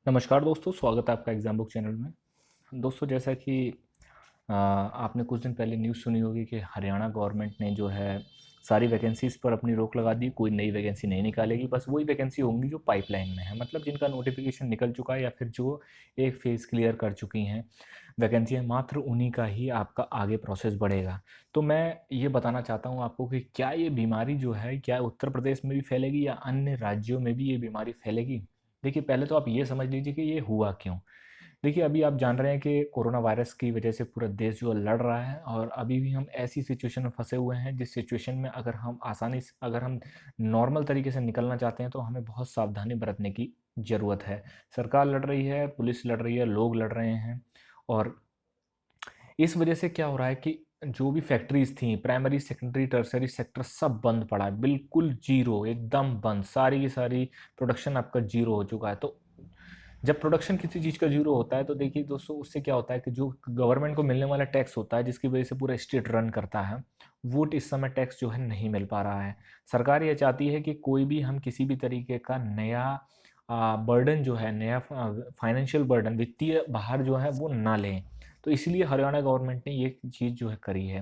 नमस्कार दोस्तों, स्वागत है आपका एग्जाम बुक चैनल में। दोस्तों, जैसा कि आपने कुछ दिन पहले न्यूज़ सुनी होगी कि हरियाणा गवर्नमेंट ने जो है सारी वैकेंसीज़ पर अपनी रोक लगा दी। कोई नई वैकेंसी नहीं निकालेगी, बस वही वैकेंसी होंगी जो पाइपलाइन में है, मतलब जिनका नोटिफिकेशन निकल चुका है या फिर जो एक फेज़ क्लियर कर चुकी हैं वैकेंसियाँ, मात्र उन्हीं का ही आपका आगे प्रोसेस बढ़ेगा। तो मैं ये बताना चाहता हूँ आपको कि क्या ये बीमारी जो है, क्या उत्तर प्रदेश में भी फैलेगी या अन्य राज्यों में भी ये बीमारी फैलेगी? देखिए, पहले तो आप ये समझ लीजिए कि ये हुआ क्यों। देखिए, अभी आप जान रहे हैं कि कोरोना वायरस की वजह से पूरा देश जो है लड़ रहा है, और अभी भी हम ऐसी सिचुएशन में फंसे हुए हैं जिस सिचुएशन में अगर हम नॉर्मल तरीके से निकलना चाहते हैं तो हमें बहुत सावधानी बरतने की ज़रूरत है। सरकार लड़ रही है, पुलिस लड़ रही है, लोग लड़ रहे हैं, और इस वजह से क्या हो रहा है कि जो भी फैक्ट्रीज थी, प्राइमरी सेकेंडरी टर्सरी सेक्टर सब बंद पड़ा है, बिल्कुल जीरो, एकदम बंद, सारी की सारी प्रोडक्शन आपका जीरो हो चुका है। तो जब प्रोडक्शन किसी चीज़ का जीरो होता है तो देखिए दोस्तों, उससे क्या होता है कि जो गवर्नमेंट को मिलने वाला टैक्स होता है, जिसकी वजह से पूरा स्टेट रन करता है, वो इस समय टैक्स जो है नहीं मिल पा रहा है। सरकार ये चाहती है कि कोई भी हम किसी भी तरीके का नया बर्डन जो है, नया फाइनेंशियल बर्डन, वित्तीय भार जो है वो ना लें। तो इसलिए हरियाणा गवर्नमेंट ने ये चीज़ जो है करी है,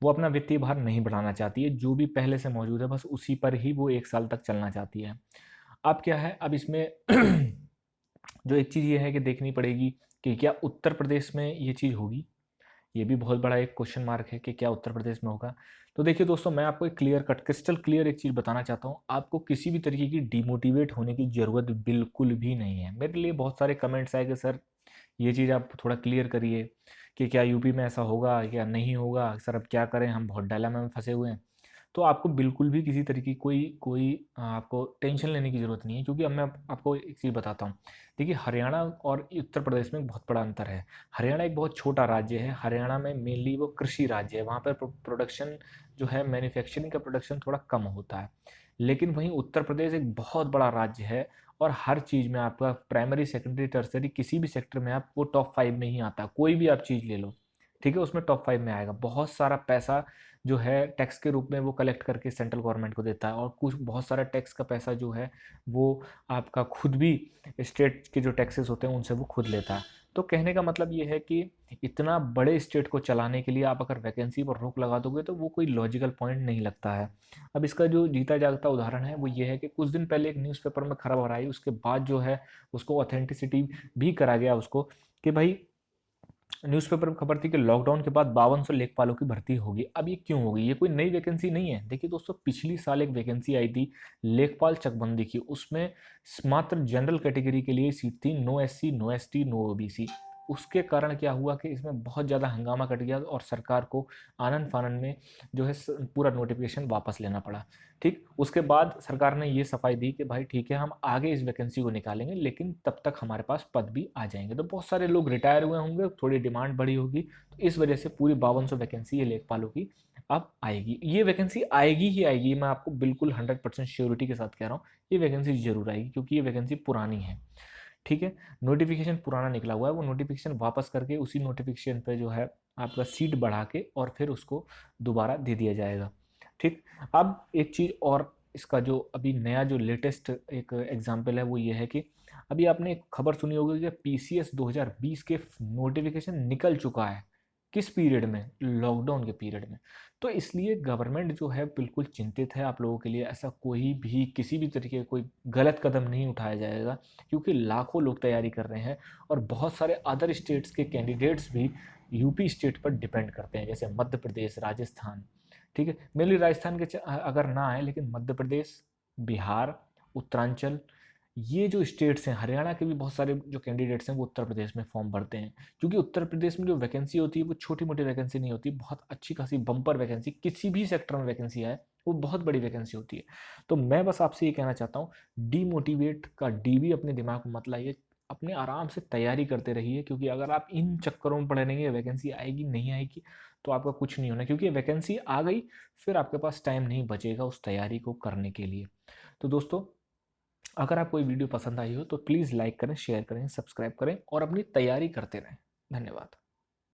वो अपना वित्तीय भार नहीं बढ़ाना चाहती है, जो भी पहले से मौजूद है बस उसी पर ही वो 1 साल तक चलना चाहती है। अब क्या है, अब इसमें जो एक चीज़ ये है कि देखनी पड़ेगी कि क्या उत्तर प्रदेश में ये चीज़ होगी। ये भी बहुत बड़ा एक क्वेश्चन मार्क है कि क्या उत्तर प्रदेश में होगा। तो देखिए दोस्तों, मैं आपको एक क्लियर कट, क्रिस्टल क्लियर एक चीज़ बताना चाहता हूँ। आपको किसी भी तरीके की डिमोटिवेट होने की ज़रूरत बिल्कुल भी नहीं है। मेरे लिए बहुत सारे कमेंट्स आए कि सर ये चीज़ आप थोड़ा क्लियर करिए कि क्या यूपी में ऐसा होगा या नहीं होगा, सर अब क्या करें, हम बहुत डायलेमा में फंसे हुए हैं। तो आपको बिल्कुल भी किसी तरह की कोई कोई आपको टेंशन लेने की ज़रूरत नहीं है, क्योंकि अब मैं आपको एक चीज़ बताता हूँ। देखिए, हरियाणा और उत्तर प्रदेश में बहुत बड़ा अंतर है। हरियाणा एक बहुत छोटा राज्य है। हरियाणा में मेनली वो कृषि राज्य है, वहाँ पर प्रोडक्शन जो है, मैन्युफैक्चरिंग का प्रोडक्शन थोड़ा कम होता है। लेकिन वहीं उत्तर प्रदेश एक बहुत बड़ा राज्य है, और हर चीज़ में आपका प्राइमरी सेकेंडरी टर्सरी किसी भी सेक्टर में आप वो टॉप 5 में ही आता है। कोई भी आप चीज़ ले लो, ठीक है, उसमें टॉप 5 में आएगा। बहुत सारा पैसा जो है टैक्स के रूप में वो कलेक्ट करके सेंट्रल गवर्नमेंट को देता है, और कुछ बहुत सारा टैक्स का पैसा जो है वो आपका खुद भी स्टेट के जो टैक्सेस होते हैं उनसे वो खुद लेता है। तो कहने का मतलब ये है कि इतना बड़े स्टेट को चलाने के लिए आप अगर वैकेंसी पर रोक लगा दोगे तो वो कोई लॉजिकल पॉइंट नहीं लगता है। अब इसका जो जीता जागता उदाहरण है वो ये है कि कुछ दिन पहले एक न्यूज़पेपर में खबर आई, उसके बाद जो है उसको ऑथेंटिसिटी भी करा गया उसको, कि भाई न्यूज़पेपर में खबर थी कि लॉकडाउन के बाद 5200 लेखपालों की भर्ती होगी। अब ये क्यों होगी? ये कोई नई वैकेंसी नहीं है। देखिए दोस्तों, पिछली साल एक वैकेंसी आई थी लेखपाल चकबंदी की, उसमें मात्र जनरल कैटेगरी के लिए सीट थी, no SC, no ST, no OBC. उसके कारण क्या हुआ कि इसमें बहुत ज़्यादा हंगामा कट गया, और सरकार को आनन फानन में जो है पूरा नोटिफिकेशन वापस लेना पड़ा। ठीक, उसके बाद सरकार ने ये सफाई दी कि भाई ठीक है, हम आगे इस वैकेंसी को निकालेंगे, लेकिन तब तक हमारे पास पद भी आ जाएंगे। तो बहुत सारे लोग रिटायर हुए होंगे, थोड़ी डिमांड बढ़ी होगी, तो इस वजह से पूरी 5200 वैकेंसी ये लेखपालों की अब आएगी। ये वैकेंसी आएगी ही आएगी, मैं आपको बिल्कुल 100% श्योरिटी के साथ कह रहा हूँ। ये वैकेंसी जरूर आएगी, क्योंकि ये वैकेंसी पुरानी है। ठीक है, नोटिफिकेशन पुराना निकला हुआ है, वो नोटिफिकेशन वापस करके उसी नोटिफिकेशन पे जो है आपका सीट बढ़ा के और फिर उसको दोबारा दे दिया जाएगा। ठीक, अब एक चीज़ और, इसका जो अभी नया जो लेटेस्ट एक एग्जांपल है वो ये है कि अभी आपने एक खबर सुनी होगी कि पीसीएस 2020 के नोटिफिकेशन निकल चुका है। किस पीरियड में? लॉकडाउन के पीरियड में। तो इसलिए गवर्नमेंट जो है बिल्कुल चिंतित है आप लोगों के लिए। ऐसा कोई भी किसी भी तरीके का कोई गलत कदम नहीं उठाया जाएगा, क्योंकि लाखों लोग तैयारी कर रहे हैं, और बहुत सारे अदर स्टेट्स के कैंडिडेट्स भी यूपी स्टेट पर डिपेंड करते हैं, जैसे मध्य प्रदेश, राजस्थान। ठीक है, मेनली राजस्थान के अगर ना आए, लेकिन मध्य प्रदेश, बिहार, उत्तरांचल, ये जो स्टेट्स हैं, हरियाणा के भी बहुत सारे जो कैंडिडेट्स हैं वो उत्तर प्रदेश में फॉर्म भरते हैं। क्योंकि उत्तर प्रदेश में जो वैकेंसी होती है वो छोटी मोटी वैकेंसी नहीं होती, बहुत अच्छी खासी बम्पर वैकेंसी, किसी भी सेक्टर में वैकेंसी आए वो बहुत बड़ी वैकेंसी होती है। तो मैं बस आपसे ये कहना चाहता हूँ, डीमोटिवेट का डी भी अपने दिमाग में मत लाइए, अपने आराम से तैयारी करते रहिए, क्योंकि अगर आप इन चक्करों में पड़े रहेंगे वैकेंसी आएगी नहीं आएगी तो आपका कुछ नहीं होना, क्योंकि वैकेंसी आ गई फिर आपके पास टाइम नहीं बचेगा उस तैयारी को करने के लिए। तो दोस्तों, अगर आपको ये वीडियो पसंद आई हो तो प्लीज़ लाइक करें, शेयर करें, सब्सक्राइब करें और अपनी तैयारी करते रहें। धन्यवाद।